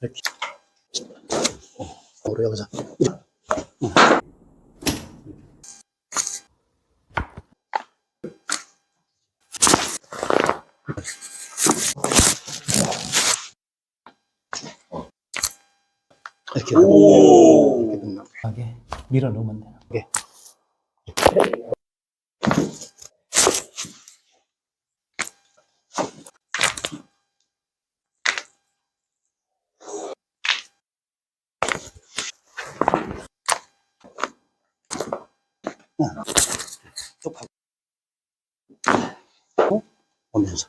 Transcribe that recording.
이렇게. 우리 여기서. 이렇게. 오. 이렇게 밀어 넣으면 돼요. 이게. 또 봐. 오면서.